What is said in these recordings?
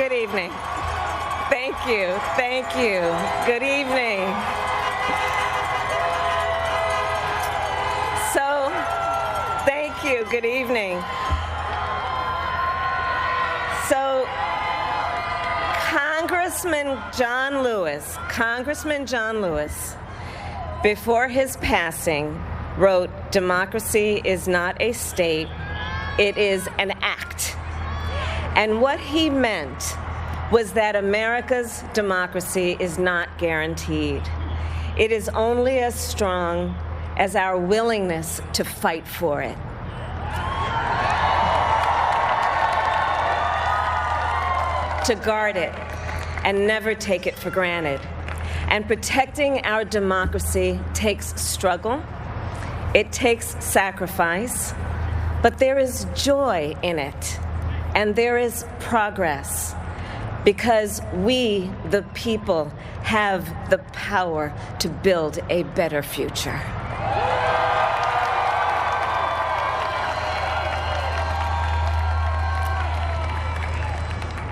Good evening. Thank you. Thank you. Good evening. So, thank you. Good evening. So, Congressman John Lewis, before his passing, wrote, "Democracy is not a state, it is an act." And what he meant was that America's democracy is not guaranteed. It is only as strong as our willingness to fight for it. To guard it and never take it for granted. And protecting our democracy takes struggle, it takes sacrifice, but there is joy in it, and there is progress, because we, the people, have the power to build a better future.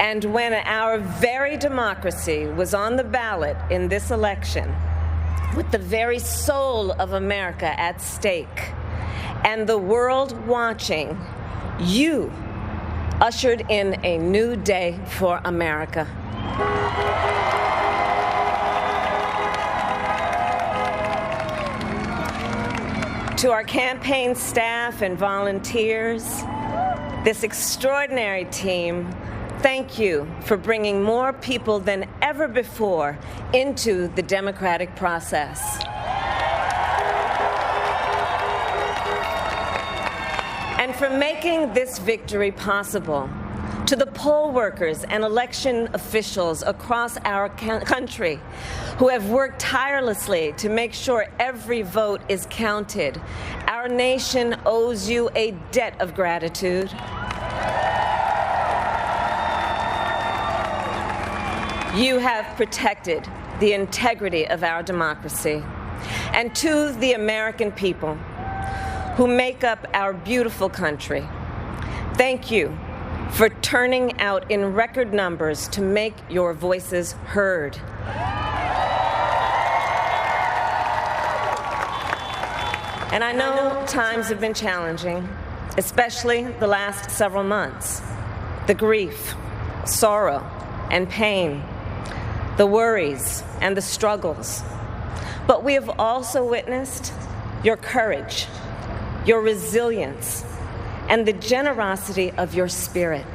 And when our very democracy was on the ballot in this election, with the very soul of America at stake, and the world watching, you ushered in a new day for America. To our campaign staff and volunteers, this extraordinary team, thank you for bringing more people than ever before into the democratic process. And for making this victory possible. To the poll workers and election officials across our country who have worked tirelessly to make sure every vote is counted, our nation owes you a debt of gratitude. You have protected the integrity of our democracy. And to the American people who make up our beautiful country, thank you for turning out in record numbers to make your voices heard. And I know times have been challenging, especially the last several months. The grief, sorrow, and pain, the worries and the struggles. But we have also witnessed your courage, your resilience, and the generosity of your spirit.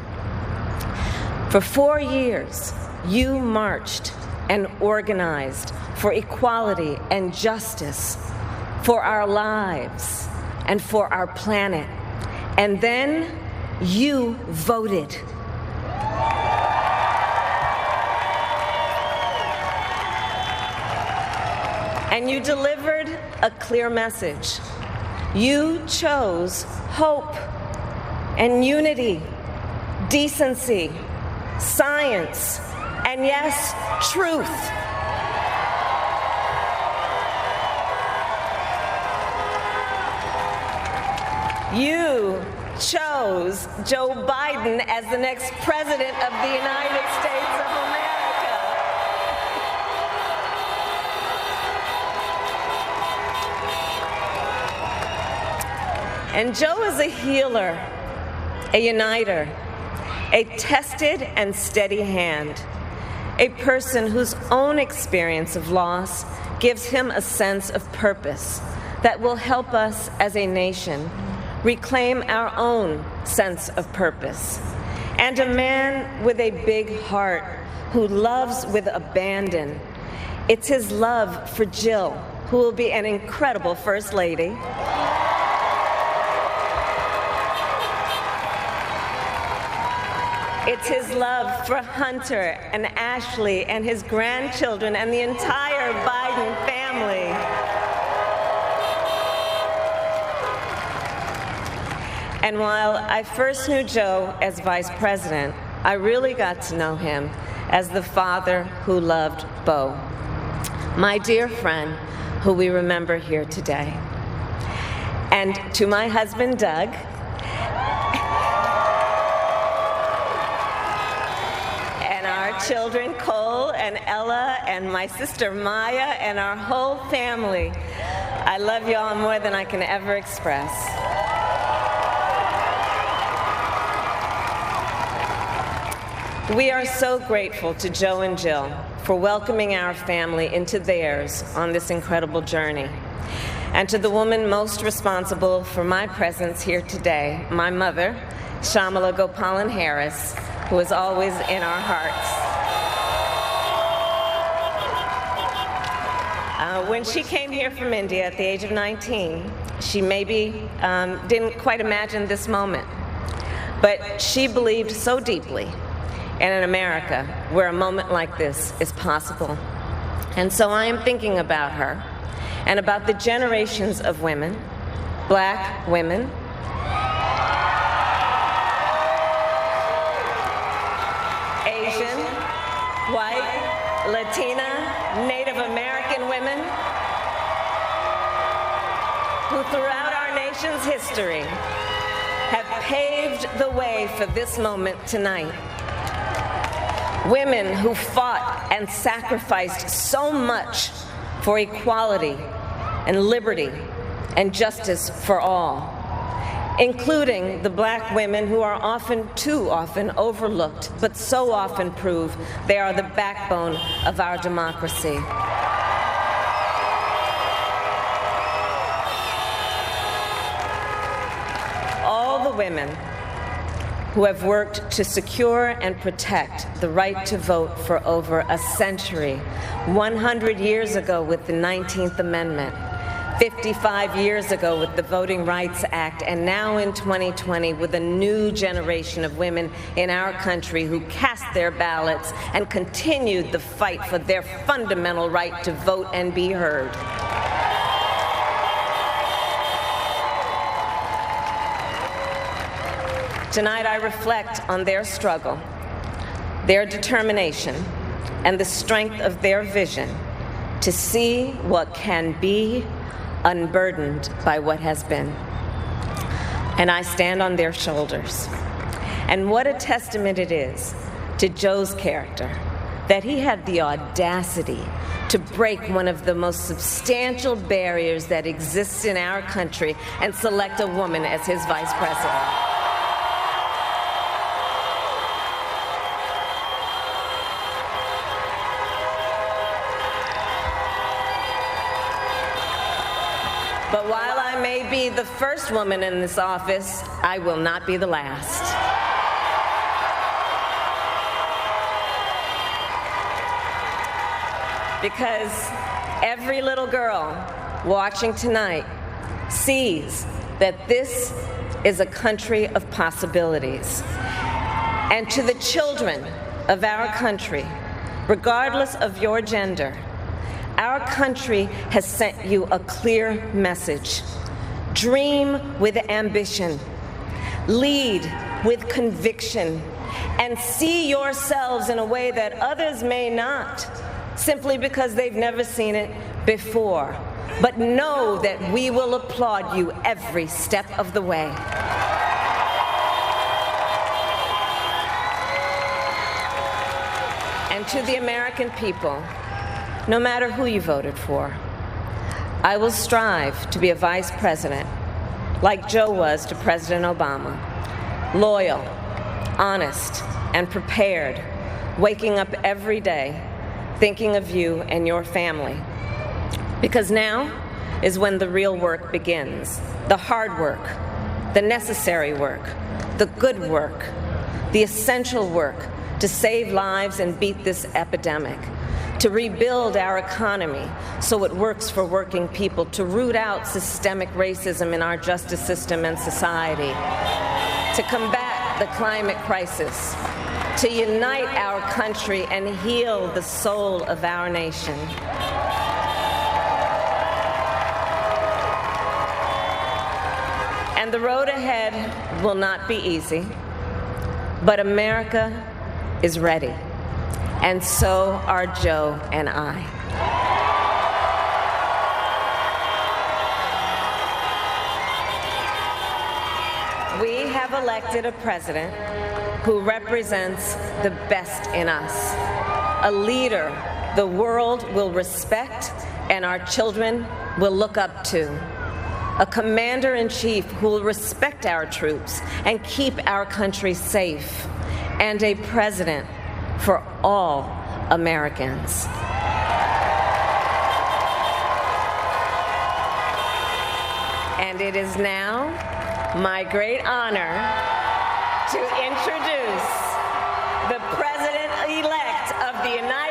For 4 years, you marched and organized for equality and justice, for our lives and for our planet. And then you voted. And you delivered a clear message. You chose hope and unity, decency, science, and yes, truth. You chose Joe Biden as the next president of the United States of America. And Joe is a healer, a uniter, a tested and steady hand, a person whose own experience of loss gives him a sense of purpose that will help us as a nation reclaim our own sense of purpose. And a man with a big heart who loves with abandon. It's his love for Jill, who will be an incredible First Lady. It's his love for Hunter and Ashley and his grandchildren and the entire Biden family. And while I first knew Joe as vice president, I really got to know him as the father who loved Bo, my dear friend who we remember here today. And to my husband, Doug, children, Cole and Ella, and my sister Maya, and our whole family. I love you all more than I can ever express. We are so grateful to Joe and Jill for welcoming our family into theirs on this incredible journey. And to the woman most responsible for my presence here today, my mother, Kamala Harris, who is always in our hearts. When she came here from India at the age of 19, she maybe didn't quite imagine this moment, but she believed so deeply in an America where a moment like this is possible. And so I am thinking about her and about the generations of women, Black women, Asian, white, Latina, Native American women, who throughout our nation's history have paved the way for this moment tonight. Women who fought and sacrificed so much for equality and liberty and justice for all, including the Black women who are often, too often, overlooked, but so often prove they are the backbone of our democracy. All the women who have worked to secure and protect the right to vote for over a century, 100 years ago with the 19th Amendment, 55 years ago with the Voting Rights Act, and now in 2020 with a new generation of women in our country who cast their ballots and continued the fight for their fundamental right to vote and be heard. Tonight I reflect on their struggle, their determination, and the strength of their vision to see what can be unburdened by what has been. And I stand on their shoulders. And what a testament it is to Joe's character that he had the audacity to break one of the most substantial barriers that exists in our country and select a woman as his vice president. But while I may be the first woman in this office, I will not be the last. Because every little girl watching tonight sees that this is a country of possibilities. And to the children of our country, regardless of your gender, our country has sent you a clear message. Dream with ambition, lead with conviction, and see yourselves in a way that others may not, simply because they've never seen it before. But know that we will applaud you every step of the way. And to the American people, no matter who you voted for, I will strive to be a vice president like Joe was to President Obama, loyal, honest, and prepared, waking up every day thinking of you and your family. Because now is when the real work begins, the hard work, the necessary work, the good work, the essential work to save lives and beat this epidemic, to rebuild our economy so it works for working people, to root out systemic racism in our justice system and society, to combat the climate crisis, to unite our country and heal the soul of our nation. And the road ahead will not be easy, but America is ready. And so are Joe and I. We have elected a president who represents the best in us, a leader the world will respect and our children will look up to, a commander-in-chief who will respect our troops and keep our country safe, and a president for all Americans. And it is now my great honor to introduce the President-elect of the United States.